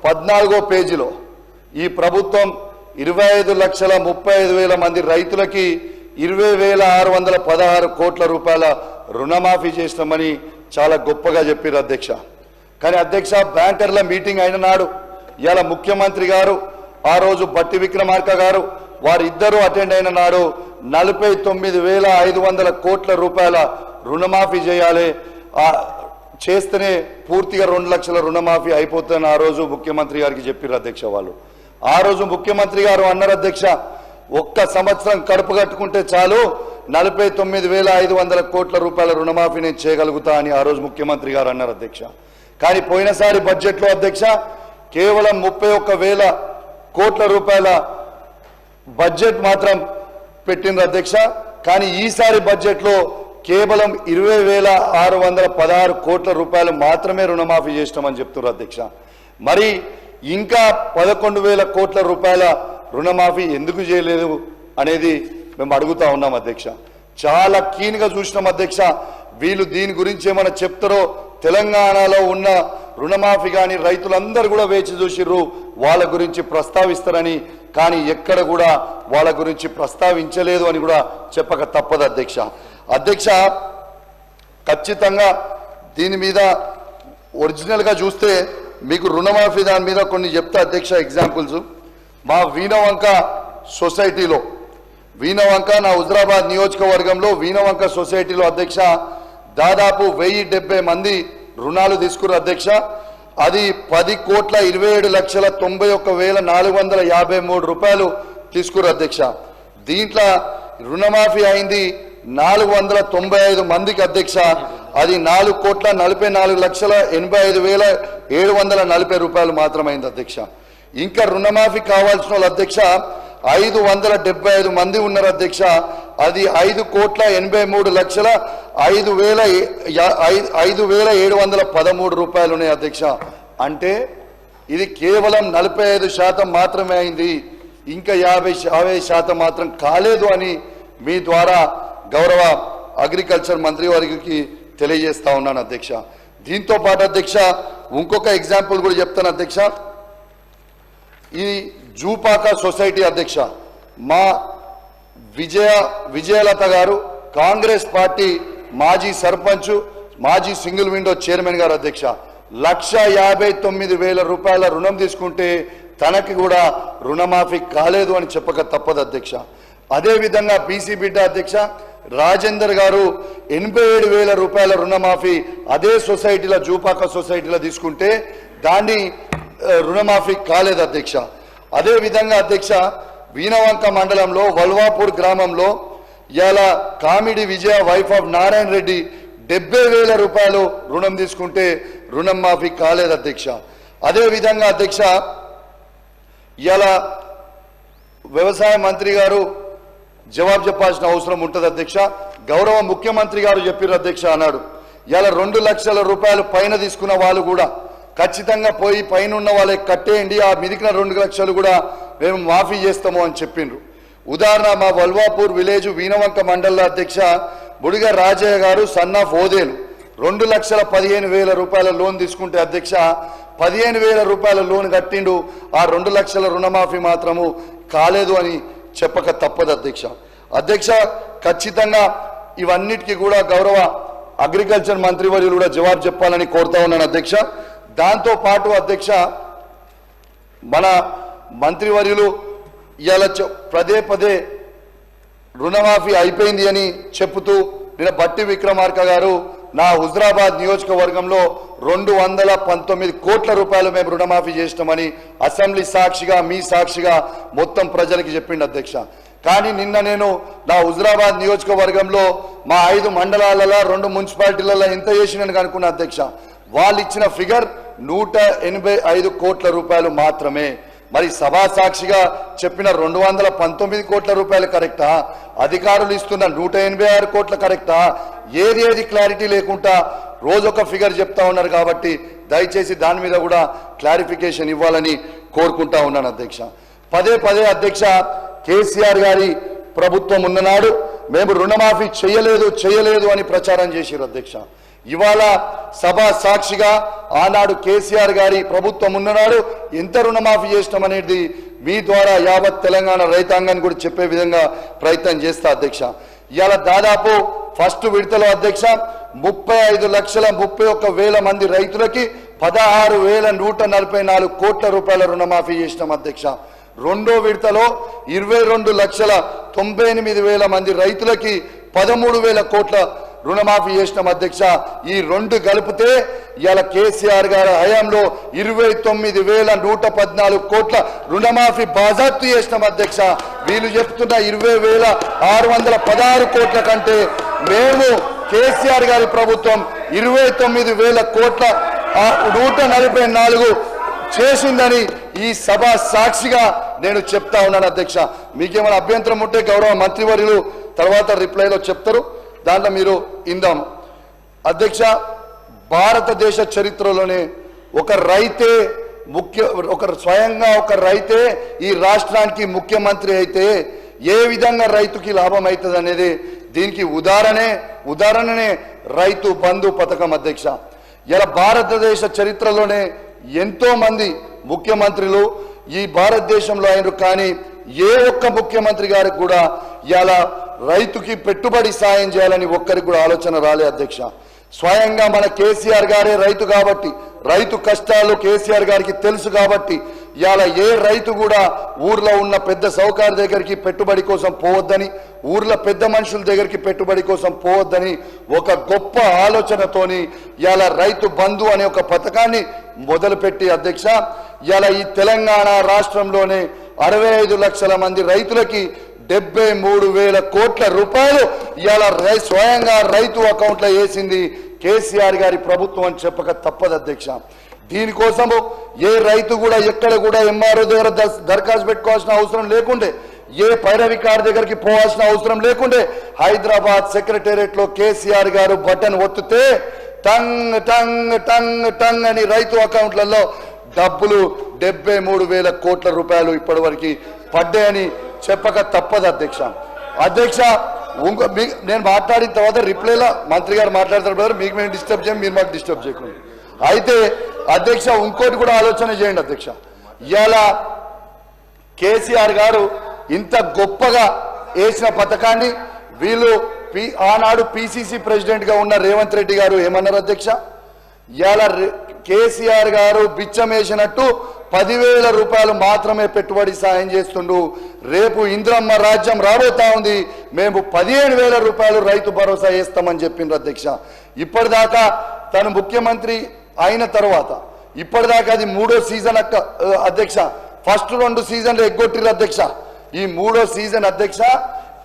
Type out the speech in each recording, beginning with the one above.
14వ పేజీలో ఈ ప్రభుత్వం 25,35,000 మంది రైతులకి 20,616 కోట్ల రూపాయల రుణమాఫీ చేస్తామని చాలా గొప్పగా చెప్పారు అధ్యక్ష. కానీ అధ్యక్ష, బ్యాంకర్ల మీటింగ్ అయిన నాడు ఇవాళ ముఖ్యమంత్రి గారు, ఆ రోజు బట్టి విక్రమార్క గారు, వారిద్దరూ అటెండ్ అయిన నాడు 49,500 కోట్ల రూపాయల రుణమాఫీ చేయాలి, చేస్తేనే పూర్తిగా 2 లక్షల రుణమాఫీ అయిపోతుందని ఆ రోజు ముఖ్యమంత్రి గారికి చెప్పారు అధ్యక్ష. వాళ్ళు ఆ రోజు ముఖ్యమంత్రి గారు అన్నారు అధ్యక్ష, ఒక్క సంవత్సరం కడుపు కట్టుకుంటే చాలు 49,500 కోట్ల రూపాయల రుణమాఫీ నేను చేయగలుగుతా అని ఆ రోజు ముఖ్యమంత్రి గారు అన్నారు అధ్యక్ష. కానీ పోయినసారి బడ్జెట్లో అధ్యక్ష కేవలం 31,000 కోట్ల రూపాయల బడ్జెట్ మాత్రం పెట్టింది అధ్యక్ష. కానీ ఈసారి బడ్జెట్లో కేవలం 20,616 కోట్ల రూపాయలు మాత్రమే రుణమాఫీ చేస్తామని చెప్తున్నారు అధ్యక్ష. మరి ఇంకా 11,000 కోట్ల రూపాయల రుణమాఫీ ఎందుకు చేయలేదు అనేది మేము అడుగుతా ఉన్నాం అధ్యక్ష. చాలా కీన్గా చూసినాం అధ్యక్ష. వీళ్ళు దీని గురించి ఏమైనా చెప్తారో, తెలంగాణలో ఉన్న రుణమాఫీ కానీ రైతులందరూ కూడా వేచి చూసిర్రు వాళ్ళ గురించి ప్రస్తావిస్తారని. కానీ ఎక్కడ కూడా వాళ్ళ గురించి ప్రస్తావించలేదు అని కూడా చెప్పక తప్పదు అధ్యక్ష. అధ్యక్ష, ఖచ్చితంగా దీని మీద ఒరిజినల్గా చూస్తే మీకు రుణమాఫీ దాని మీద కొన్ని చెప్తా అధ్యక్ష. ఎగ్జాంపుల్స్, మా వీణవంక సొసైటీలో, వీణవంక నా హుజరాబాద్ నియోజకవర్గంలో వీణవంక సొసైటీలో అధ్యక్ష దాదాపు 1070 మంది రుణాలు తీసుకున్నారు అధ్యక్ష. అది 10,27,91,453 రూపాయలు తీసుకున్నారు అధ్యక్ష. దీంట్లో రుణమాఫీ అయింది 495 మందికి అధ్యక్ష. అది 4,44,85,740 రూపాయలు మాత్రమైంది అధ్యక్ష. ఇంకా రుణమాఫీ కావాల్సిన వాళ్ళు అధ్యక్ష 575 మంది ఉన్నారు అధ్యక్ష. అది 5,83,05,713 రూపాయలు ఉన్నాయి అధ్యక్ష. అంటే ఇది కేవలం 45% మాత్రమే అయింది, ఇంకా 50% మాత్రం కాలేదు అని మీ ద్వారా గౌరవ అగ్రికల్చర్ మంత్రి వారికి తెలియజేస్తా ఉన్నాను అధ్యక్ష. దీంతో పాటు అధ్యక్ష ఇంకొక ఎగ్జాంపుల్ కూడా చెప్తాను అధ్యక్ష. ఈ జూపాక సొసైటీ అధ్యక్ష, మా విజయలత గారు కాంగ్రెస్ పార్టీ మాజీ సర్పంచ్, మాజీ సింగిల్ విండో చైర్మన్ గారు అధ్యక్ష 1,59,000 రూపాయల రుణం తీసుకుంటే తనకి కూడా రుణమాఫీ కాలేదు అని చెప్పక తప్పదు అధ్యక్ష. అదేవిధంగా బీసీ బిడ్డ అధ్యక్ష రాజేందర్ గారు 87,000 రూపాయల రుణమాఫీ అదే సొసైటీలో, జూపాక సొసైటీలో తీసుకుంటే దాన్ని రుణమాఫీ కాలేదు అధ్యక్ష. అదేవిధంగా అధ్యక్ష వీణవంక మండలంలో వల్వాపూర్ గ్రామంలో ఇలా comedy Vijaya wife of Narayana Reddy 70,000 రూపాయలు రుణం తీసుకుంటే రుణం మాఫీ కాలేదు అధ్యక్ష. అదేవిధంగా అధ్యక్ష ఇలా వ్యవసాయ మంత్రి గారు జవాబు చెప్పాల్సిన అవసరం ఉంటుంది అధ్యక్ష. గౌరవ ముఖ్యమంత్రి గారు చెప్పారు అధ్యక్ష అన్నాడు, ఇలా 2 లక్షల రూపాయలు పైన తీసుకున్న వాళ్ళు కూడా ఖచ్చితంగా పోయి పైన ఉన్న వాళ్ళకి కట్టేయండి, ఆ మిగిలిన 2 లక్షలు కూడా మేము మాఫీ చేస్తాము అని చెప్పిండ్రు. ఉదాహరణ మా వల్వాపూర్ విలేజ్ వీణవంక మండల అధ్యక్ష బుడిగ రాజయ్య గారు సన్ ఆఫ్ ఓదేలు 2,15,000 రూపాయల లోన్ తీసుకుంటే అధ్యక్ష 15,000 రూపాయల లోన్ కట్టిండు, ఆ 2 లక్షల రుణమాఫీ మాత్రము కాలేదు అని చెప్పక తప్పదు అధ్యక్ష. అధ్యక్ష ఖచ్చితంగా ఇవన్నిటికీ కూడా గౌరవ అగ్రికల్చర్ మంత్రివర్యులు కూడా జవాబు చెప్పాలని కోరుతా ఉన్నాను అధ్యక్ష. దాంతో పాటు అధ్యక్ష మన మంత్రివర్యులు ఇలా పదే పదే రుణమాఫీ అయిపోయింది అని చెప్తూ నిన్న బట్టి విక్రమార్క గారు నా హుజరాబాద్ నియోజకవర్గంలో 219 కోట్ల రూపాయలు మేము రుణమాఫీ చేస్తామని అసెంబ్లీ సాక్షిగా మీ సాక్షిగా మొత్తం ప్రజలకు చెప్పిండు అధ్యక్ష. కానీ నిన్న నేను నా హుజరాబాద్ నియోజకవర్గంలో మా 5 మండలాలలో 2 మున్సిపాలిటీలలో ఎంత చేసినని అనుకున్నా అధ్యక్ష. వాళ్ళు ఇచ్చిన ఫిగర్ 185 కోట్ల రూపాయలు మాత్రమే. మరి సభా సాక్షిగా చెప్పిన 219 కోట్ల రూపాయలు కరెక్టా, అధికారులు ఇస్తున్న 186 కోట్ల కరెక్టా, ఏది క్లారిటీ లేకుండా రోజొక ఫిగర్ చెప్తా ఉన్నారు. కాబట్టి దయచేసి దాని మీద కూడా క్లారిఫికేషన్ ఇవ్వాలని కోరుకుంటా ఉన్నాను అధ్యక్ష. పదే అధ్యక్ష కేసీఆర్ గారి ప్రభుత్వం ఉన్ననాడు మేము రుణమాఫీ చేయలేదు అని ప్రచారం చేశారు అధ్యక్ష. ఇవాళ సభ సాక్షిగా ఆనాడు కేసీఆర్ గారి ప్రభుత్వం ఉన్ననాడు ఎంత రుణమాఫీ చేసినామనేది మీ ద్వారా యావత్ తెలంగాణ రైతాంగాన్ని కూడా చెప్పే విధంగా ప్రయత్నం చేస్తా అధ్యక్ష. ఇవాళ దాదాపు ఫస్ట్ విడతలో అధ్యక్ష 35,31,000 మంది రైతులకి 16,144 కోట్ల రూపాయల రుణమాఫీ చేసినాం అధ్యక్ష. రెండో విడతలో 22,98,000 మంది రైతులకి 13,000 కోట్ల రుణమాఫీ చేసినాం అధ్యక్ష. ఈ రెండు కలిపితే ఇవాళ కేసీఆర్ గారి హయాంలో 29,114 కోట్ల రుణమాఫీ బాజాప్తు చేసినాం అధ్యక్ష. వీళ్ళు చెప్తున్న 20,616 కోట్ల కంటే మేము కేసీఆర్ గారి ప్రభుత్వం 29,000 కోట్ల 144 చేసిందని ఈ సభ సాక్షిగా నేను చెప్తా ఉన్నాను అధ్యక్ష. మీకేమైనా అభ్యంతరం ఉంటే గౌరవ మంత్రివర్యులు తర్వాత రిప్లైలో చెప్తారు, దాంట్లో మీరు ఇందాం అధ్యక్ష. భారతదేశ చరిత్రలోనే ఒక రైతే స్వయంగా ఒక రైతే ఈ రాష్ట్రానికి ముఖ్యమంత్రి అయితే ఏ విధంగా రైతుకి లాభం అవుతుంది అనేది దీనికి ఉదాహరణనే రైతు బంధు పథకం అధ్యక్ష. ఇలా భారతదేశ చరిత్రలోనే ఎంతో మంది ముఖ్యమంత్రులు ఈ భారతదేశంలో అయినరు, కానీ ఏ ఒక్క ముఖ్యమంత్రి గారికి కూడా ఇలా రైతుకి పెట్టుబడి సాయం చేయాలని ఒక్కరికి కూడా ఆలోచన రాలే అధ్యక్ష. స్వయంగా మన కేసీఆర్ గారే రైతు కాబట్టి, రైతు కష్టాలు కేసీఆర్ గారికి తెలుసు కాబట్టి ఇవాళ ఏ రైతు కూడా ఊర్లో ఉన్న పెద్ద సౌకర్య దగ్గరికి పెట్టుబడి కోసం పోవద్దని, ఊర్లో పెద్ద మనుషుల దగ్గరికి పెట్టుబడి కోసం పోవద్దని ఒక గొప్ప ఆలోచనతోని ఇవాళ రైతు బంధు అనే ఒక పథకాన్ని మొదలుపెట్టి అధ్యక్ష ఇవాళ ఈ తెలంగాణ రాష్ట్రంలోనే 65 లక్షల మంది రైతులకి 73,000 కోట్ల రూపాయలు ఇవాళ స్వయంగా రైతు అకౌంట్లో వేసింది కేసీఆర్ గారి ప్రభుత్వం అని చెప్పక తప్పదు అధ్యక్ష. దీనికోసము ఏ రైతు కూడా ఎక్కడ కూడా ఎంఆర్ఓ దగ్గర దరఖాస్తు పెట్టుకోవాల్సిన అవసరం లేకుండే, ఏ పైరవికార్ దగ్గరికి పోవాల్సిన అవసరం లేకుండే, హైదరాబాద్ సెక్రటేరియట్ లో కేసీఆర్ గారు బటన్ ఒత్తితే టంగ్ టంగ్ టంగ్ టంగ్ అని రైతు అకౌంట్లలో డబ్బులు 73,000 కోట్ల రూపాయలు ఇప్పటి వరకు పడ్డాయని చెప్పక తప్పదు అధ్యక్ష. నేను మాట్లాడిన తర్వాత రిప్లైలో మంత్రి గారు మాట్లాడతారు బ్రదర్, మీకు మేము డిస్టర్బ్ చేయం, మీరు మాకు డిస్టర్బ్ చేయకుండా. అయితే అధ్యక్ష ఇంకోటి కూడా ఆలోచన చేయండి అధ్యక్ష. ఇవాళ కేసీఆర్ గారు ఇంత గొప్పగా వేసిన పథకాన్ని వీళ్ళు ఆనాడు పిసిసి ప్రెసిడెంట్ గా ఉన్న రేవంత్ రెడ్డి గారు ఏమన్నారు అధ్యక్ష, ఇవాళ కేసీఆర్ గారు బిచ్చం వేసినట్టు 10,000 రూపాయలు మాత్రమే పెట్టుబడి సాయం చేస్తుండు, రేపు ఇంద్రమ్మ రాజ్యం రాబోతా ఉంది, మేము 15,000 రూపాయలు రైతు భరోసా వేస్తామని చెప్పిండ్రు అధ్యక్ష. ఇప్పటిదాకా తను ముఖ్యమంత్రి అయిన తర్వాత ఇప్పటిదాకా అది 3వ సీజన్ అధ్యక్ష. ఫస్ట్ 2 సీజన్లు ఎగ్గొట్టిరు అధ్యక్ష. ఈ 3వ సీజన్ అధ్యక్ష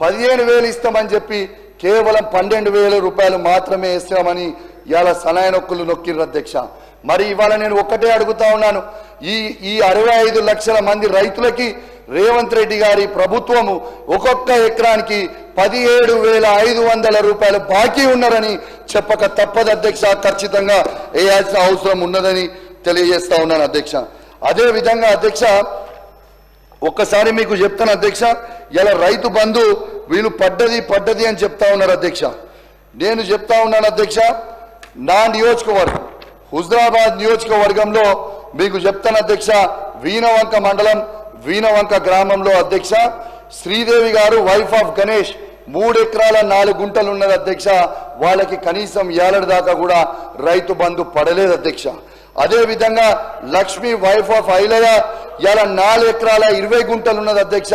15,000 ఇస్తామని చెప్పి కేవలం 12,000 రూపాయలు మాత్రమే ఇస్తామని ఇవాళ సనాయనొక్కులు నొక్కిర్రు అధ్యక్ష. మరి ఇవాళ నేను ఒక్కటే అడుగుతా ఉన్నాను, ఈ 65 లక్షల మంది రైతులకి రేవంత్ రెడ్డి గారి ప్రభుత్వము ఒక్కొక్క ఎకరానికి 17,500 రూపాయలు బాకీ ఉన్నారని చెప్పక తప్పదు అధ్యక్ష. ఖచ్చితంగా వేయాల్సిన అవసరం ఉన్నదని తెలియజేస్తా ఉన్నాను అధ్యక్ష. అదే విధంగా అధ్యక్ష ఒక్కసారి మీకు చెప్తాను అధ్యక్ష, ఇలా రైతు బంధు వీళ్ళు పడ్డది అని చెప్తా ఉన్నారు అధ్యక్ష. నేను చెప్తా ఉన్నాను అధ్యక్ష, నా నియోజకవర్గం హుజరాబాద్ నియోజకవర్గంలో మీకు చెప్తాను అధ్యక్ష, వీణవంక మండలం వీణవంక గ్రామంలో అధ్యక్ష శ్రీదేవి గారు వైఫ్ ఆఫ్ గణేష్ 3 ఎకరాల 4 గుంటలు ఉన్నది అధ్యక్ష. వాళ్ళకి కనీసం ఏడాది దాకా కూడా రైతు బంధు పడలేదు అధ్యక్ష. అదే విధంగా లక్ష్మి వైఫ్ ఆఫ్ ఐలయ్య ఇలా 4 ఎకరాల 20 గుంటలు ఉన్నది అధ్యక్ష.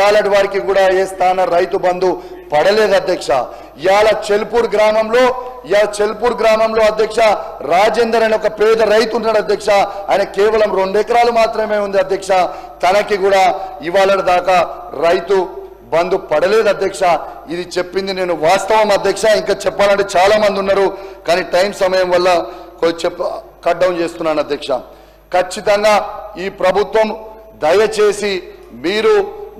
ఏడాది వారికి కూడా ఏ స్థాన రైతు బంధు పడలేదు అధ్యక్ష. ఇవాళ చెల్పూర్ గ్రామంలో అధ్యక్ష రాజేందర్ అనే ఒక పేద రైతు ఉన్నాడు అధ్యక్ష. ఆయన కేవలం 2 ఎకరాలు మాత్రమే ఉంది అధ్యక్ష. తనకి కూడా ఇవాళ దాకా రైతు బంధు పడలేదు అధ్యక్ష. ఇది చెప్పింది నేను వాస్తవం అధ్యక్ష. ఇంకా చెప్పాలంటే చాలా మంది ఉన్నారు, కానీ టైం సమయం వల్ల కట్ డౌన్ చేస్తున్నాను అధ్యక్ష. ఖచ్చితంగా ఈ ప్రభుత్వం దయచేసి మీరు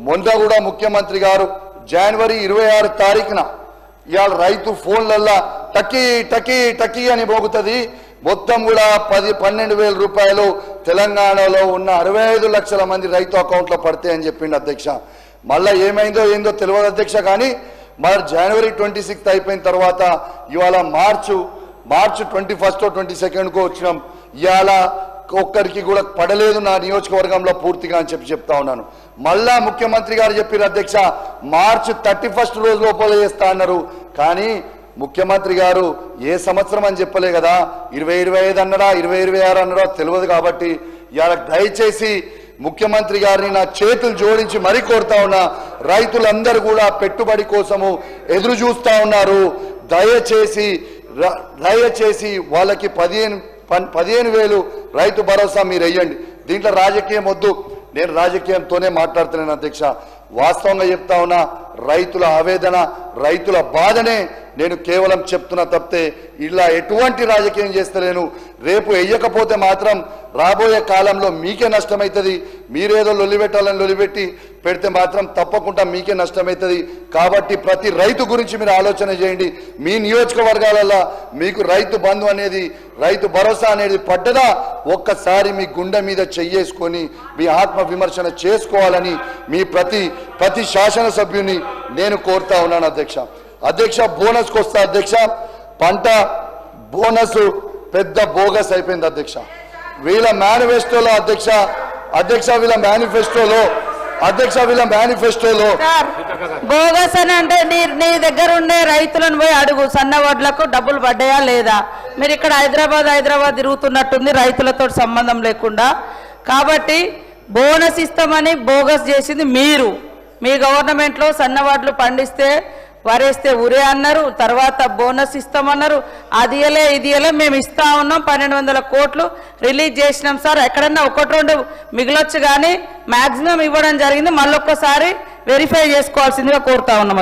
మొన్న కూడా ముఖ్యమంత్రి గారు జనవరి 26 తారీఖున ఇవాళ రైతు ఫోన్లల్లా టకీ టకీ టకీ అని మోగుతుంది, మొత్తం కూడా 12,000 రూపాయలు తెలంగాణలో ఉన్న 65 లక్షల మంది రైతు అకౌంట్లో పడతాయని చెప్పిండు అధ్యక్ష. మళ్ళీ ఏమైందో ఏందో తెలియదు అధ్యక్ష. కానీ మరి జనవరి 26 అయిపోయిన తర్వాత ఇవాళ మార్చు మార్చి 21 22 వచ్చినాం. ఇవాళ ఒక్కరికి కూడా పడలేదు నా నియోజకవర్గంలో పూర్తిగా అని చెప్తా ఉన్నాను. మళ్ళా ముఖ్యమంత్రి గారు చెప్పారు అధ్యక్ష, మార్చి 31 రోజు లోపల చేస్తా అన్నారు. కానీ ముఖ్యమంత్రి గారు ఏ సంవత్సరం అని చెప్పలే కదా, 2025 అన్నాడా 2026 అన్నాడా తెలియదు. కాబట్టి ఇవాళ దయచేసి ముఖ్యమంత్రి గారిని నా చేతులు జోడించి మరీ కోరుతా ఉన్నా, రైతులందరూ కూడా పెట్టుబడి కోసము ఎదురు చూస్తా ఉన్నారు. దయచేసి వాళ్ళకి 15,000 రైతు భరోసా మీరు వెయ్యండి. దీంట్లో రాజకీయం వద్దు, నేను రాజకీయంతోనే మాట్లాడుతున్నాను అధ్యక్ష. వాస్తవంగా చెప్తా ఉన్నా, రైతుల ఆవేదన రైతుల బాధనే నేను కేవలం చెప్తున్నా తప్పితే ఇలా ఎటువంటి రాజకీయం చేస్తలేను. రేపు వెయ్యకపోతే మాత్రం రాబోయే కాలంలో మీకే నష్టమవుతుంది. మీరేదో లొల్లిపెట్టాలని లొల్లిపెట్టి పెడితే మాత్రం తప్పకుండా మీకే నష్టమవుతుంది. కాబట్టి ప్రతి రైతు గురించి మీరు ఆలోచన చేయండి. మీ నియోజకవర్గాలలో మీకు రైతు బంధు అనేది, రైతు భరోసా అనేది పడ్డదా, ఒక్కసారి మీ గుండె మీద చెయ్యేసుకొని మీ ఆత్మ విమర్శన చేసుకోవాలని మీ ప్రతి శాసనసభ్యుని నేను కోరుతా ఉన్నాను అధ్యక్ష. బోనస్కి వస్తా అధ్యక్ష. పంట బోనస్ పెద్ద బోగస్ అయిపోయింది అధ్యక్ష. వీళ్ళ మేనిఫెస్టోలో వీళ్ళ మేనిఫెస్టోలో బోగస్ అని అంటే నీ దగ్గర ఉండే రైతులను పోయి అడుగు, సన్న వడ్లకు డబ్బులు పడ్డాయా లేదా. మీరు ఇక్కడ హైదరాబాద్ తిరుగుతున్నట్టుంది రైతులతో సంబంధం లేకుండా. కాబట్టి బోనస్ ఇస్తామని బోగస్ చేసింది మీరు. మీ గవర్నమెంట్లో సన్న వడ్లు పండిస్తే వరేస్తే ఉరే అన్నారు, తర్వాత బోనస్ ఇస్తామన్నారు. అది ఇదియలే మేము ఇస్తా ఉన్నాం. 1200 కోట్లు రిలీజ్ చేసినాం సార్. ఎక్కడన్నా 1-2 మిగిలొచ్చు కానీ మాక్సిమం ఇవ్వడం జరిగింది. మళ్ళొక్కసారి వెరిఫై చేసుకోవాల్సిందిగా కోరుతా ఉన్నాం.